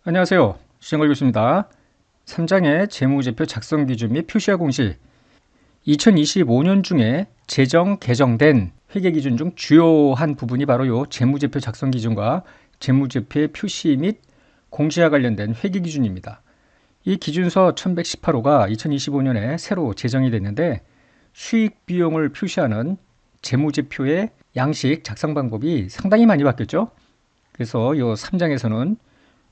안녕하세요. 시정걸 교수입니다. 3장의 재무제표 작성 기준 및 표시화 공시 2025년 중에 개정된 회계 기준 중 주요한 부분이 바로 이 재무제표 작성 기준과 재무제표의 표시 및 공시와 관련된 회계 기준입니다. 이 기준서 1118호가 2025년에 새로 제정이 됐는데 수익 비용을 표시하는 재무제표의 양식 작성 방법이 상당히 많이 바뀌었죠. 그래서 이 3장에서는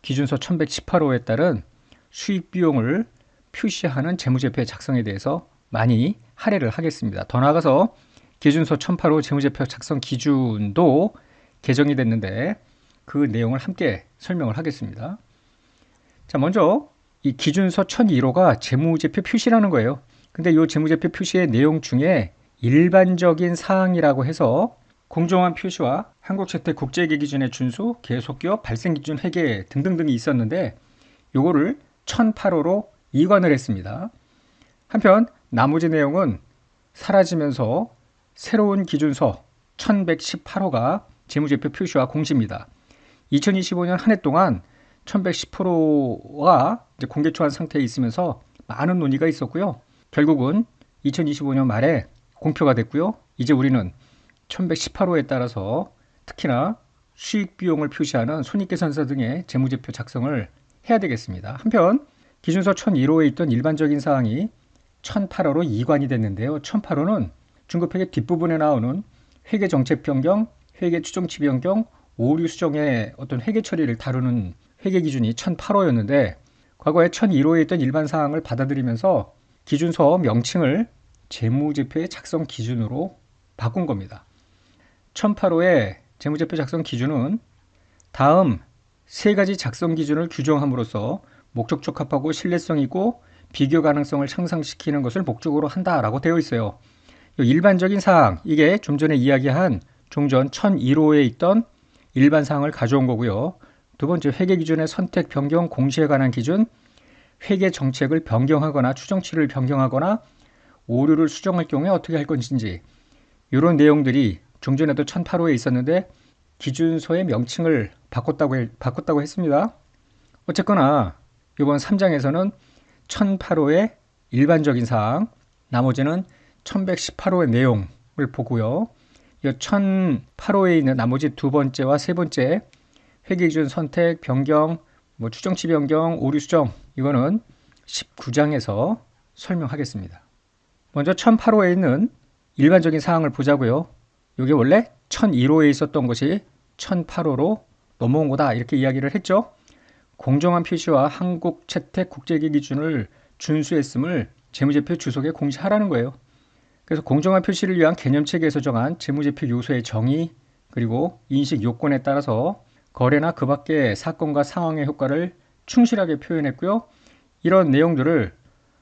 기준서 1118호에 따른 수익 비용을 표시하는 재무제표의 작성에 대해서 많이 할애를 하겠습니다. 더 나아가서 기준서 1008호 재무제표 작성 기준도 개정이 됐는데 그 내용을 함께 설명을 하겠습니다. 자, 먼저 이 기준서 1001호가 재무제표 표시라는 거예요. 근데 이 재무제표 표시의 내용 중에 일반적인 사항이라고 해서 공정한 표시와 한국채택국제회계 기준의 준수, 계속기업 발생기준 회계 등등등이 있었는데 요거를 1008호로 이관을 했습니다. 한편 나머지 내용은 사라지면서 새로운 기준서 1118호가 재무제표 표시와 공시입니다. 2025년 한 해 동안 1110호가 공개초안 상태에 있으면서 많은 논의가 있었고요. 결국은 2025년 말에 공표가 됐고요. 이제 우리는 1118호에 따라서 특히나 수익 비용을 표시하는 손익계산서 등의 재무제표 작성을 해야 되겠습니다. 한편 기준서 1001호에 있던 일반적인 사항이 1008호로 이관이 됐는데요. 1008호는 중급회계 뒷부분에 나오는 회계 정책 변경, 회계 추정치 변경, 오류 수정의 어떤 회계 처리를 다루는 회계 기준이 1008호였는데 과거에 1001호에 있던 일반 사항을 받아들이면서 기준서 명칭을 재무제표의 작성 기준으로 바꾼 겁니다. 1008호의 재무제표 작성 기준은 다음 세 가지 작성 기준을 규정함으로써 목적 적합하고 신뢰성 있고 비교 가능성을 향상시키는 것을 목적으로 한다라고 되어 있어요. 일반적인 사항, 이게 좀 전에 이야기한 종전 1001호에 있던 일반 사항을 가져온 거고요. 두 번째, 회계 기준의 선택, 변경, 공시에 관한 기준, 회계 정책을 변경하거나 추정치를 변경하거나 오류를 수정할 경우에 어떻게 할 것인지 이런 내용들이 종전에도 1008호에 있었는데 기준서의 명칭을 바꿨다고 했습니다. 어쨌거나 이번 3장에서는 1008호의 일반적인 사항, 나머지는 1118호의 내용을 보고요. 이 1008호에 있는 나머지 두 번째와 세 번째 회계기준 선택, 변경, 추정치 변경, 오류 수정, 이거는 19장에서 설명하겠습니다. 먼저 1008호에 있는 일반적인 사항을 보자고요. 이게 원래 1001호에 있었던 것이 1008호로 넘어온 거다 이렇게 이야기를 했죠. 공정한 표시와 한국채택국제회계 기준을 준수했음을 재무제표 주석에 공시하라는 거예요. 그래서 공정한 표시를 위한 개념체계에서 정한 재무제표 요소의 정의 그리고 인식 요건에 따라서 거래나 그 밖의 사건과 상황의 효과를 충실하게 표현했고요. 이런 내용들을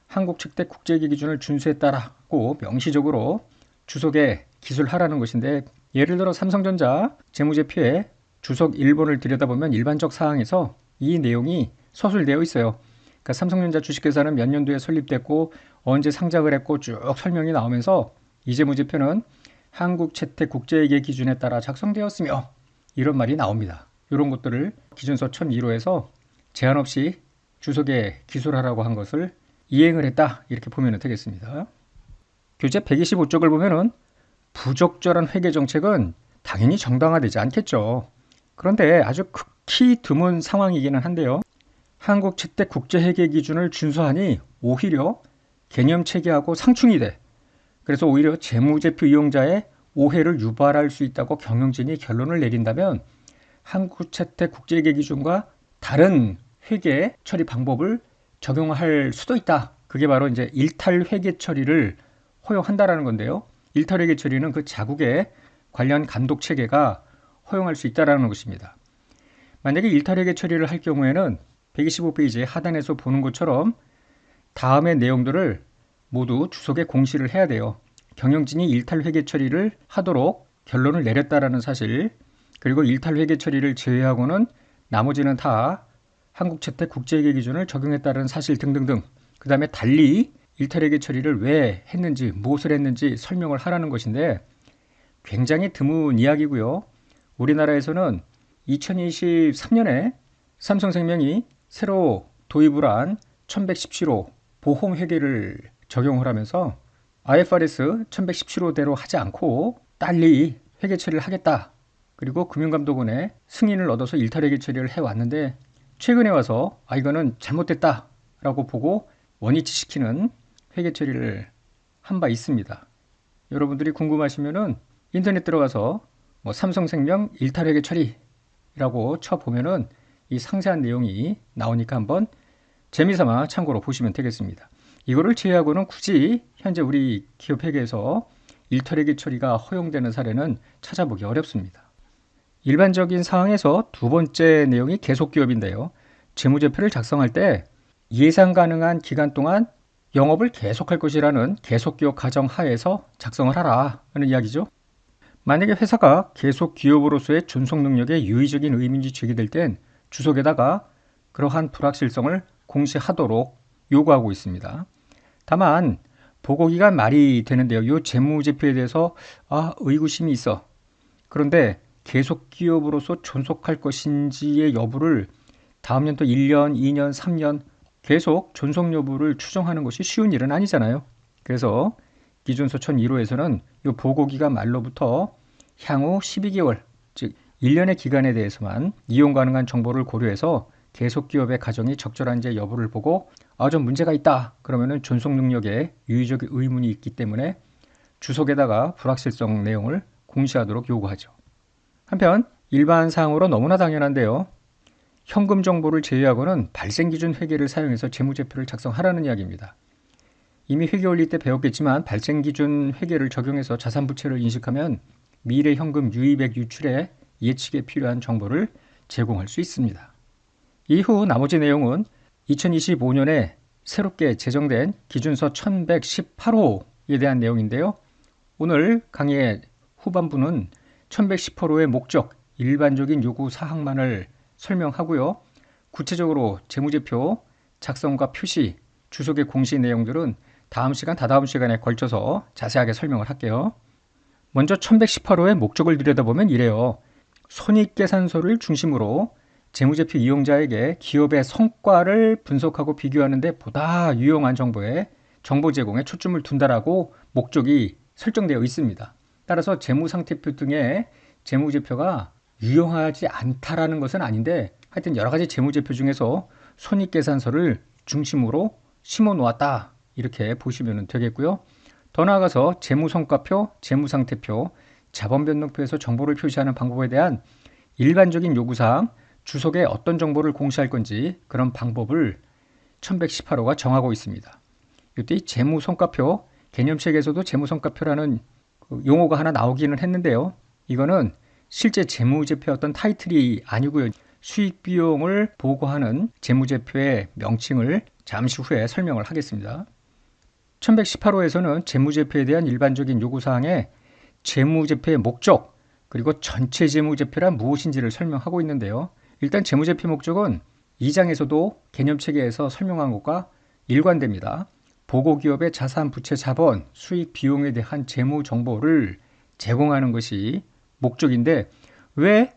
한국채택국제회계 기준을 준수했다라고 명시적으로 주석에 기술하라는 것인데 예를 들어 삼성전자 재무제표에 주석 1번을 들여다보면 일반적 사항에서 이 내용이 서술되어 있어요. 그러니까 삼성전자 주식회사는 몇 년도에 설립됐고 언제 상장을 했고 쭉 설명이 나오면서 이 재무제표는 한국채택국제회계 기준에 따라 작성되었으며 이런 말이 나옵니다. 이런 것들을 기준서 1001호에서 제한 없이 주석에 기술하라고 한 것을 이행을 했다 이렇게 보면 되겠습니다. 교재 125쪽을 보면은 부적절한 회계 정책은 당연히 정당화되지 않겠죠. 그런데 아주 극히 드문 상황이기는 한데요. 한국채택국제회계 기준을 준수하니 오히려 개념체계하고 상충이 돼. 그래서 오히려 재무제표 이용자의 오해를 유발할 수 있다고 경영진이 결론을 내린다면 한국채택국제회계 기준과 다른 회계 처리 방법을 적용할 수도 있다. 그게 바로 이제 일탈 회계 처리를 허용한다라는 건데요. 일탈 회계 처리는 그 자국의 관련 감독 체계가 허용할 수 있다라는 것입니다. 만약에 일탈 회계 처리를 할 경우에는 125페이지 하단에서 보는 것처럼 다음의 내용들을 모두 주석에 공시를 해야 돼요. 경영진이 일탈 회계 처리를 하도록 결론을 내렸다라는 사실, 그리고 일탈 회계 처리를 제외하고는 나머지는 다 한국채택국제회계 기준을 적용했다는 사실 등등등. 그 다음에 달리 일탈회계 처리를 왜 했는지 무엇을 했는지 설명을 하라는 것인데 굉장히 드문 이야기고요. 우리나라에서는 2023년에 삼성생명이 새로 도입을 한 1117호 보험회계를 적용을 하면서 IFRS 1117호대로 하지 않고 달리 회계 처리를 하겠다. 그리고 금융감독원의 승인을 얻어서 일탈회계 처리를 해왔는데 최근에 와서 이거는 잘못됐다 라고 보고 원위치시키는 회계 처리를 한 바 있습니다. 여러분들이 궁금하시면은 인터넷 들어가서 삼성생명 일탈회계 처리라고 쳐보면은 이 상세한 내용이 나오니까 한번 재미삼아 참고로 보시면 되겠습니다. 이거를 제외하고는 굳이 현재 우리 기업회계에서 일탈회계 처리가 허용되는 사례는 찾아보기 어렵습니다. 일반적인 상황에서 두 번째 내용이 계속기업인데요. 재무제표를 작성할 때 예상 가능한 기간 동안 영업을 계속할 것이라는 계속기업 가정 하에서 작성을 하라 하는 이야기죠. 만약에 회사가 계속기업으로서의 존속 능력에 유의적인 의문이 제기될 땐 주석에다가 그러한 불확실성을 공시하도록 요구하고 있습니다. 다만 보고기간 말이 되는데요. 이 재무제표에 대해서 의구심이 있어. 그런데 계속기업으로서 존속할 것인지의 여부를 다음 년도 1년, 2년, 3년 계속 존속 여부를 추정하는 것이 쉬운 일은 아니잖아요. 그래서 기준서 1001호에서는 이 보고기간 말로부터 향후 12개월, 즉 1년의 기간에 대해서만 이용 가능한 정보를 고려해서 계속기업의 가정이 적절한지 여부를 보고 좀 문제가 있다. 그러면은 존속 능력에 유의적 의문이 있기 때문에 주석에다가 불확실성 내용을 공시하도록 요구하죠. 한편 일반 사항으로 너무나 당연한데요. 현금 정보를 제외하고는 발생기준 회계를 사용해서 재무제표를 작성하라는 이야기입니다. 이미 회계 올릴 때 배웠겠지만 발생기준 회계를 적용해서 자산부채를 인식하면 미래 현금 유입액 유출에 예측에 필요한 정보를 제공할 수 있습니다. 이후 나머지 내용은 2025년에 새롭게 제정된 기준서 1118호에 대한 내용인데요. 오늘 강의의 후반부는 1118호의 목적, 일반적인 요구 사항만을 설명하고요. 구체적으로 재무제표 작성과 표시, 주석의 공시 내용들은 다음 시간, 다다음 시간에 걸쳐서 자세하게 설명을 할게요. 먼저 1118호의 목적을 들여다보면 이래요. 손익계산서를 중심으로 재무제표 이용자에게 기업의 성과를 분석하고 비교하는 데 보다 유용한 정보 제공에 초점을 둔다라고 목적이 설정되어 있습니다. 따라서 재무상태표 등의 재무제표가 유용하지 않다라는 것은 아닌데 하여튼 여러 가지 재무제표 중에서 손익계산서를 중심으로 심어 놓았다 이렇게 보시면 되겠고요. 더 나아가서 재무성과표, 재무상태표, 자본변동표에서 정보를 표시하는 방법에 대한 일반적인 요구사항, 주석에 어떤 정보를 공시할 건지 그런 방법을 1118호가 정하고 있습니다. 이때 재무성과표, 개념책에서도 재무성과표라는 용어가 하나 나오기는 했는데요. 이거는 실제 재무제표의 어떤 타이틀이 아니고요. 수익비용을 보고하는 재무제표의 명칭을 잠시 후에 설명을 하겠습니다. 1118호에서는 재무제표에 대한 일반적인 요구사항에 재무제표의 목적, 그리고 전체 재무제표란 무엇인지를 설명하고 있는데요. 일단 재무제표 목적은 2장에서도 개념체계에서 설명한 것과 일관됩니다. 보고기업의 자산, 부채, 자본, 수익, 비용에 대한 재무 정보를 제공하는 것이 목적인데 왜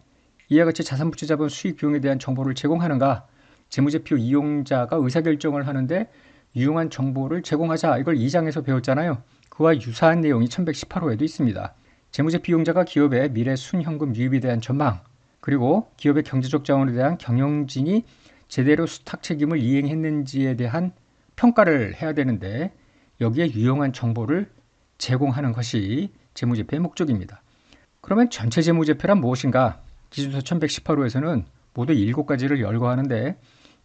이와 같이 자산, 부채, 자본, 수익, 비용에 대한 정보를 제공하는가? 재무제표 이용자가 의사결정을 하는데 유용한 정보를 제공하자. 이걸 2장에서 배웠잖아요. 그와 유사한 내용이 1118호에도 있습니다. 재무제표 이용자가 기업의 미래 순현금 유입에 대한 전망, 그리고 기업의 경제적 자원에 대한 경영진이 제대로 수탁 책임을 이행했는지에 대한 평가를 해야 되는데 여기에 유용한 정보를 제공하는 것이 재무제표의 목적입니다. 그러면 전체 재무제표란 무엇인가? 기준서 1118호에서는 모두 7가지를 열거하는데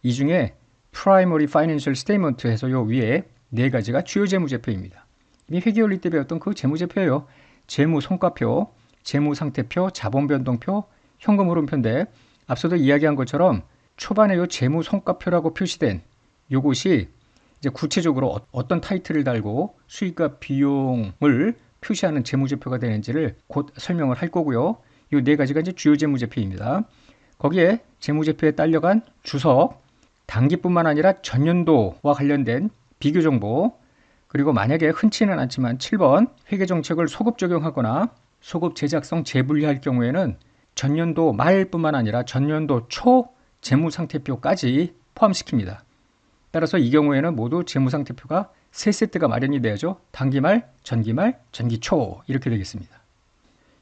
이 중에 Primary Financial Statement 해서 요 위에 4가지가 주요 재무제표입니다. 이미 회계 올릴 때 배웠던 그 재무제표예요. 재무성과표, 재무상태표, 자본변동표, 현금흐름표인데 앞서도 이야기한 것처럼 초반에 요 재무성과표라고 표시된 요것이 이제 구체적으로 어떤 타이틀을 달고 수익과 비용을 표시하는 재무제표가 되는지를 곧 설명을 할 거고요. 이 4가지가 이제 주요 재무제표입니다. 거기에 재무제표에 딸려간 주석, 단기뿐만 아니라 전년도와 관련된 비교 정보, 그리고 만약에 흔치는 않지만 7번 회계정책을 소급 적용하거나 소급 제작성 재분리할 경우에는 전년도 말뿐만 아니라 전년도 초 재무상태표까지 포함시킵니다. 따라서 이 경우에는 모두 재무상태표가 3세트가 마련이 되어야죠. 단기말, 전기말, 전기초 이렇게 되겠습니다.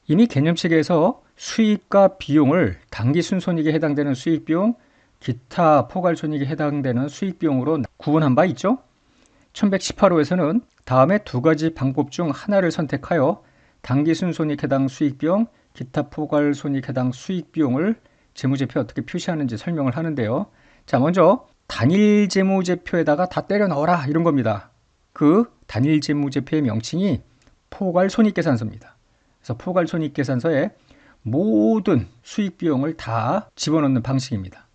이미 개념체계에서 수익과 비용을 당기 순손익에 해당되는 수익비용, 기타 포괄손익에 해당되는 수익비용으로 구분한 바 있죠. 1118호에서는 다음에 두 가지 방법 중 하나를 선택하여 당기 순손익 해당 수익비용, 기타 포괄손익 해당 수익비용을 재무제표에 어떻게 표시하는지 설명을 하는데요. 자, 먼저 단일 재무제표에다가 다 때려 넣어라 이런 겁니다. 그 단일 재무제표의 명칭이 포괄손익계산서입니다. 그래서 포괄손익계산서에 모든 수익비용을 다 집어넣는 방식입니다.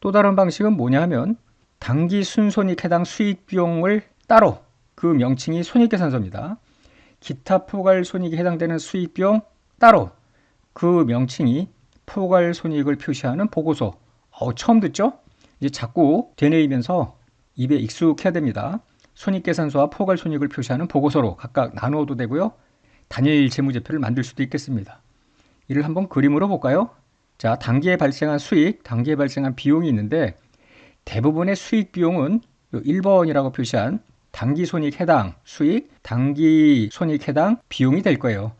또 다른 방식은 뭐냐 하면 당기 순손익 해당 수익비용을 따로, 그 명칭이 손익계산서입니다. 기타 포괄손익에 해당되는 수익비용 따로, 그 명칭이 포괄손익을 표시하는 보고서. 처음 듣죠? 이제 자꾸 되뇌이면서 입에 익숙해야 됩니다. 손익계산서와 포괄손익을 표시하는 보고서로 각각 나누어도 되고요. 단일 재무제표를 만들 수도 있겠습니다. 이를 한번 그림으로 볼까요? 자, 단기에 발생한 수익, 단기에 발생한 비용이 있는데 대부분의 수익 비용은 1번이라고 표시한 단기 손익 해당 수익, 단기 손익 해당 비용이 될 거예요.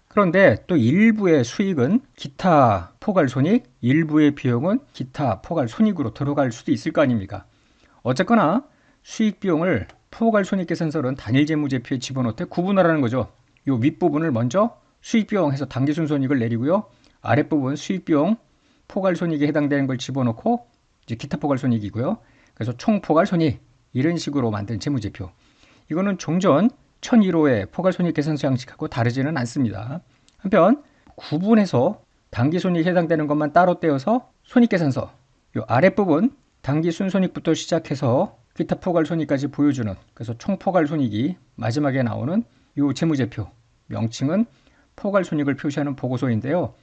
그런데 또 일부의 수익은 기타 포괄손익, 일부의 비용은 기타 포괄손익으로 들어갈 수도 있을 거 아닙니까? 어쨌거나 수익 비용을 포괄손익계산서는 단일 재무제표에 집어넣되 구분하라는 거죠. 이 윗부분을 먼저 수익 비용 해서 단기 순손익을 내리고요. 아랫부분 수익 비용 포괄손익에 해당되는 걸 집어넣고 이제 기타 포괄손익이고요. 그래서 총 포괄손익 이런 식으로 만든 재무제표. 이거는 종전 1001호의 포괄손익계산서 양식하고 다르지는 않습니다. 한편 구분해서 당기손익에 해당되는 것만 따로 떼어서 손익계산서, 이 아랫부분 당기 순손익부터 시작해서 기타 포괄손익까지 보여주는, 그래서 총 포괄손익이 마지막에 나오는 이 재무제표 명칭은 포괄손익을 표시하는 보고서인데요.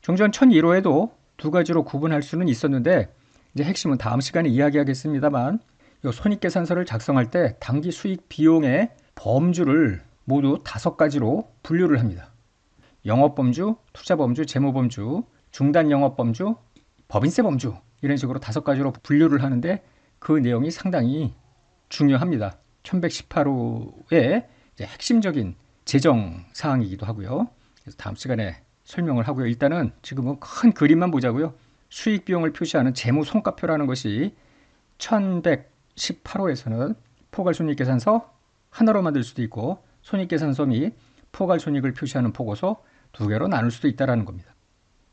종전 1001호에도 두 가지로 구분할 수는 있었는데 이제 핵심은 다음 시간에 이야기하겠습니다만 이 손익계산서를 작성할 때 당기 수익 비용의 범주를 모두 5가지로 분류를 합니다. 영업범주, 투자범주, 재무범주, 중단영업범주, 법인세범주 이런 식으로 5가지로 분류를 하는데 그 내용이 상당히 중요합니다. 1118호의 핵심적인 재정 사항이기도 하고요. 그래서 다음 시간에 설명을 하고요. 일단은 지금은 큰 그림만 보자고요. 수익 비용을 표시하는 재무 손가표라는 것이 1118호에서는 포괄손익계산서 하나로 만들 수도 있고 손익계산서 및 포괄손익을 표시하는 보고서 2개로 나눌 수도 있다는 겁니다.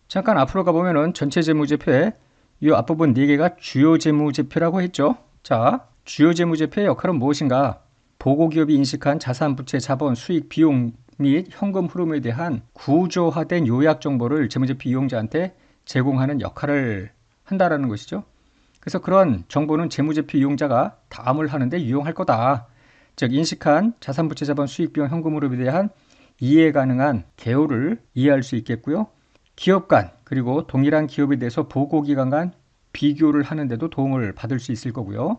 잠깐 앞으로 가보면은 전체 재무제표에 이 앞부분 4개가 주요 재무제표라고 했죠. 자, 주요 재무제표의 역할은 무엇인가? 보고기업이 인식한 자산, 부채, 자본, 수익, 비용 및 현금 흐름에 대한 구조화된 요약 정보를 재무제표 이용자한테 제공하는 역할을 한다라는 것이죠. 그래서 그런 정보는 재무제표 이용자가 다음을 하는데 유용할 거다. 즉 인식한 자산, 부채, 자본, 수익, 비용, 현금 흐름에 대한 이해 가능한 개요를 이해할 수 있겠고요. 기업 간 그리고 동일한 기업에 대해서 보고기관 간 비교를 하는데도 도움을 받을 수 있을 거고요.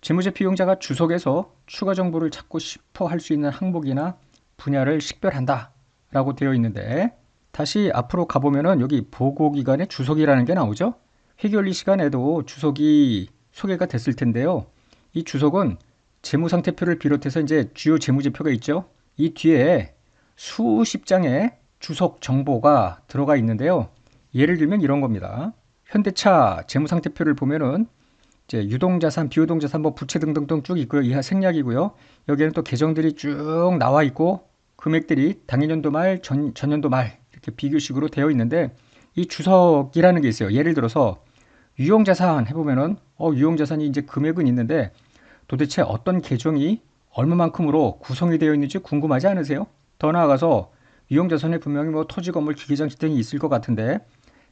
재무제표 이용자가 주석에서 추가 정보를 찾고 싶어 할 수 있는 항목이나 분야를 식별한다 라고 되어 있는데 다시 앞으로 가보면은 여기 보고기관의 주석이라는 게 나오죠. 회계원리 시간에도 주석이 소개가 됐을 텐데요. 이 주석은 재무상태표를 비롯해서 이제 주요 재무제표가 있죠. 이 뒤에 수십 장의 주석 정보가 들어가 있는데요. 예를 들면 이런 겁니다. 현대차 재무상태표를 보면은 이제 유동자산, 비유동자산, 뭐 부채 등등등 쭉 있고요. 이하 생략이고요. 여기에는 또 계정들이 쭉 나와 있고 금액들이 당연연도 말, 전년도 말 이렇게 비교식으로 되어 있는데 이 주석이라는 게 있어요. 예를 들어서 유용자산 해보면은 유용자산이 이제 금액은 있는데 도대체 어떤 계정이 얼마만큼으로 구성이 되어 있는지 궁금하지 않으세요? 더 나아가서 유용자산에 분명히 뭐 토지, 건물, 기계장치 등이 있을 것 같은데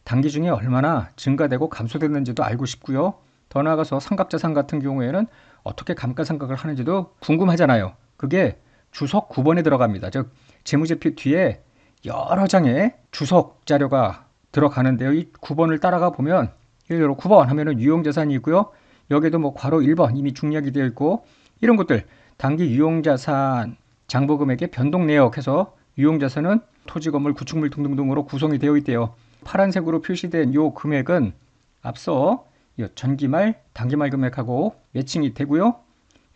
단기 중에 얼마나 증가되고 감소됐는지도 알고 싶고요. 더 나아가서 상각자산 같은 경우에는 어떻게 감가상각을 하는지도 궁금하잖아요. 그게 주석 9번에 들어갑니다. 즉 재무제표 뒤에 여러 장의 주석 자료가 들어가는데요. 이 9번을 따라가 보면 예를 들어 9번 하면은 유용자산이 있고요. 여기에도 뭐 괄호 1번 이미 중략이 되어 있고 이런 것들 단기 유용자산 장부금액의 변동 내역해서 유용자산은 토지, 건물, 구축물 등등등으로 구성이 되어 있대요. 파란색으로 표시된 이 금액은 앞서 이 전기말, 단기말 금액하고 매칭이 되고요.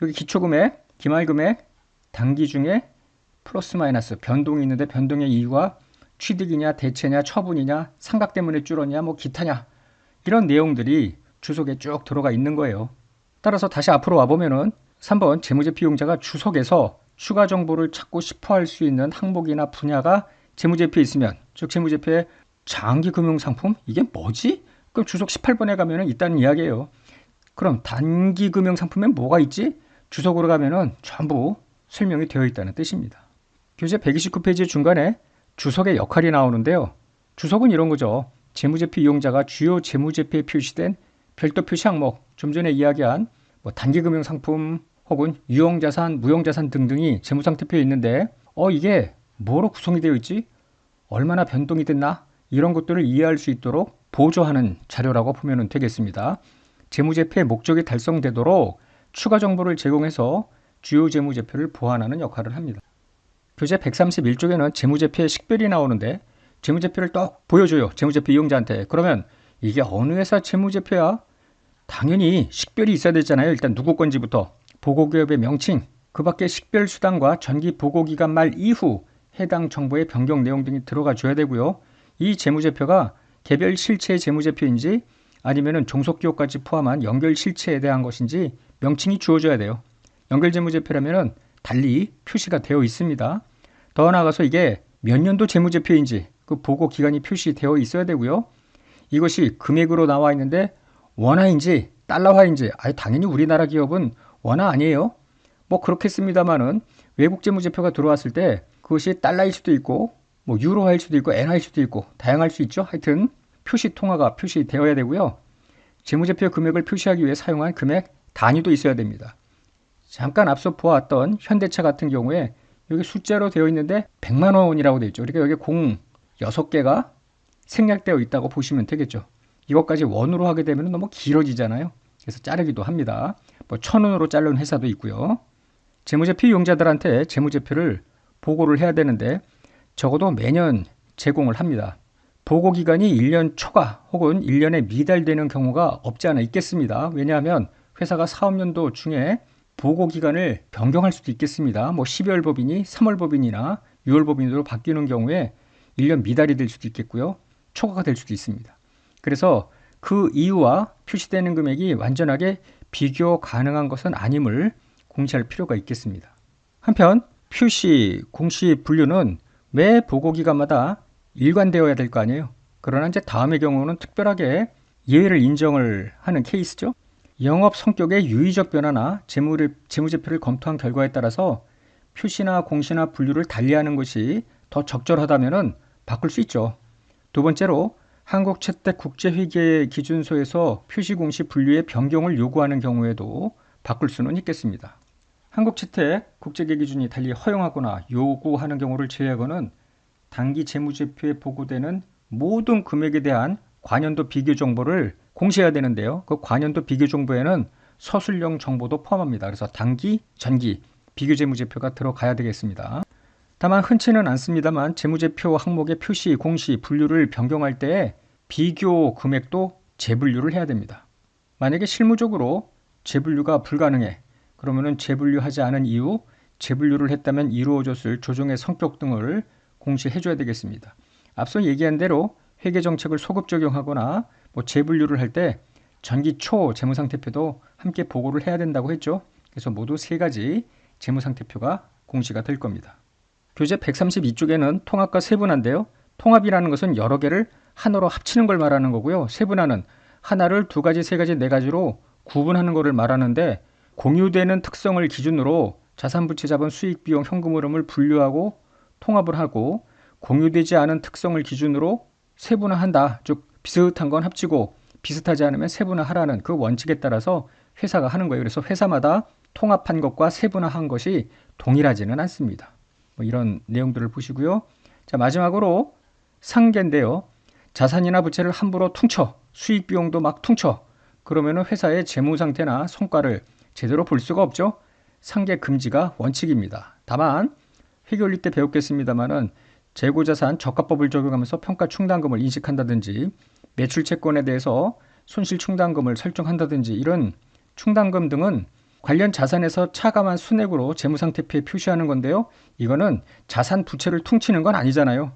여기 기초금액, 기말금액, 단기 중에 플러스 마이너스 변동이 있는데 변동의 이유가 취득이냐, 대체냐, 처분이냐, 상각 때문에 줄었냐, 뭐 기타냐 이런 내용들이 주석에 쭉 들어가 있는 거예요. 따라서 다시 앞으로 와보면은 3번 재무제표이용자가 주석에서 추가 정보를 찾고 싶어 할 수 있는 항목이나 분야가 재무제표에 있으면, 즉 재무제표의 장기금융상품? 이게 뭐지? 그럼 주석 18번에 가면은 있다는 이야기예요. 그럼 단기금융상품엔 뭐가 있지? 주석으로 가면은 전부 설명이 되어 있다는 뜻입니다. 교재 129페이지 중간에 주석의 역할이 나오는데요. 주석은 이런 거죠. 재무제표 이용자가 주요 재무제표에 표시된 별도 표시 항목, 좀 전에 이야기한 뭐 단기금융상품 혹은 유형자산, 무형자산 등등이 재무상태표에 있는데 이게 뭐로 구성이 되어 있지? 얼마나 변동이 됐나? 이런 것들을 이해할 수 있도록 보조하는 자료라고 보면 되겠습니다. 재무제표의 목적이 달성되도록 추가 정보를 제공해서 주요 재무제표를 보완하는 역할을 합니다. 교재 131쪽에는 재무제표의 식별이 나오는데 재무제표를 딱 보여줘요. 재무제표 이용자한테. 그러면 이게 어느 회사 재무제표야? 당연히 식별이 있어야 되잖아요. 일단 누구 건지부터. 보고기업의 명칭, 그 밖에 식별수단과 전기 보고기간 말 이후 해당 정보의 변경 내용 등이 들어가 줘야 되고요. 이 재무제표가 개별 실체의 재무제표인지 아니면 종속기업까지 포함한 연결 실체에 대한 것인지 명칭이 주어져야 돼요. 연결 재무제표라면 달리 표시가 되어 있습니다. 더 나아가서 이게 몇 년도 재무제표인지 그 보고 기간이 표시되어 있어야 되고요. 이것이 금액으로 나와 있는데 원화인지 달러화인지, 당연히 우리나라 기업은 원화 아니에요. 뭐 그렇겠습니다만은 외국 재무제표가 들어왔을 때 그것이 달러일 수도 있고 뭐 유로화일 수도 있고 엔화일 수도 있고 다양할 수 있죠. 하여튼 표시 통화가 표시되어야 되고요. 재무제표 금액을 표시하기 위해 사용한 금액 단위도 있어야 됩니다. 잠깐 앞서 보았던 현대차 같은 경우에 여기 숫자로 되어 있는데 100만 원이라고 되어 있죠. 그러니까 여기 공 6개가 생략되어 있다고 보시면 되겠죠. 이것까지 원으로 하게 되면 너무 길어지잖아요. 그래서 자르기도 합니다. 뭐 1,000원으로 자른 회사도 있고요. 재무제표 이용자들한테 재무제표를 보고를 해야 되는데 적어도 매년 제공을 합니다. 보고 기간이 1년 초과 혹은 1년에 미달되는 경우가 없지 않아 있겠습니다. 왜냐하면 회사가 사업연도 중에 보고 기간을 변경할 수도 있겠습니다. 뭐 12월 법인이 3월 법인이나 6월 법인으로 바뀌는 경우에 1년 미달이 될 수도 있겠고요. 초과가 될 수도 있습니다. 그래서 그 이유와 표시되는 금액이 완전하게 비교 가능한 것은 아님을 공시할 필요가 있겠습니다. 한편 표시, 공시, 분류는 매 보고기간마다 일관되어야 될 거 아니에요. 그러나 이제 다음의 경우는 특별하게 예외를 인정을 하는 케이스죠. 영업 성격의 유의적 변화나 재무제표를 검토한 결과에 따라서 표시나 공시나 분류를 달리하는 것이 더 적절하다면 바꿀 수 있죠. 두 번째로 한국채택국제회계 기준소에서 표시, 공시, 분류의 변경을 요구하는 경우에도 바꿀 수는 있겠습니다. 한국채택 국제계 기준이 달리 허용하거나 요구하는 경우를 제외하고는 단기 재무제표에 보고되는 모든 금액에 대한 관연도 비교 정보를 공시해야 되는데요. 그 관연도 비교 정보에는 서술형 정보도 포함합니다. 그래서 단기, 전기, 비교 재무제표가 들어가야 되겠습니다. 다만 흔치는 않습니다만 재무제표 항목의 표시, 공시, 분류를 변경할 때 비교 금액도 재분류를 해야 됩니다. 만약에 실무적으로 재분류가 불가능해. 그러면은 재분류하지 않은 이유, 재분류를 했다면 이루어졌을 조정의 성격 등을 공시해 줘야 되겠습니다. 앞서 얘기한 대로 회계정책을 소급 적용하거나 재분류를 할 때 전기 초 재무상태표도 함께 보고를 해야 된다고 했죠. 그래서 모두 3가지 재무상태표가 공시가 될 겁니다. 교재 132쪽에는 통합과 세분화인데요. 통합이라는 것은 여러 개를 하나로 합치는 걸 말하는 거고요. 세분화는 하나를 2가지, 3가지, 4가지로 구분하는 것을 말하는데 공유되는 특성을 기준으로 자산부채 자본 수익 비용 현금 흐름을 분류하고 통합을 하고 공유되지 않은 특성을 기준으로 세분화한다. 즉 비슷한 건 합치고 비슷하지 않으면 세분화하라는 그 원칙에 따라서 회사가 하는 거예요. 그래서 회사마다 통합한 것과 세분화한 것이 동일하지는 않습니다. 이런 내용들을 보시고요. 자, 마지막으로 상계인데요. 자산이나 부채를 함부로 퉁쳐 수익 비용도 막 퉁쳐 그러면 회사의 재무 상태나 성과를 제대로 볼 수가 없죠. 상계 금지가 원칙입니다. 다만 회계 때 배웠겠습니다만은 재고자산 적합법을 적용하면서 평가 충당금을 인식한다든지 매출 채권에 대해서 손실충당금을 설정한다든지 이런 충당금 등은 관련 자산에서 차감한 순액으로 재무상태표에 표시하는 건데요. 이거는 자산 부채를 퉁치는 건 아니잖아요.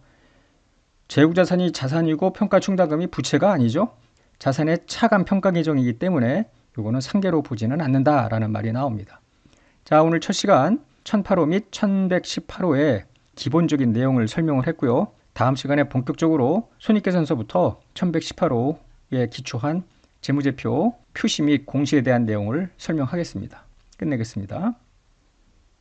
재무자산이 자산이고 평가충당금이 부채가 아니죠. 자산의 차감 평가 계정이기 때문에 이거는 상계로 보지는 않는다라는 말이 나옵니다. 자, 오늘 첫 시간 1008호 및 1118호의 기본적인 내용을 설명을 했고요. 다음 시간에 본격적으로 손익계산서부터 1118호에 기초한 재무제표 표시 및 공시에 대한 내용을 설명하겠습니다. 끝내겠습니다.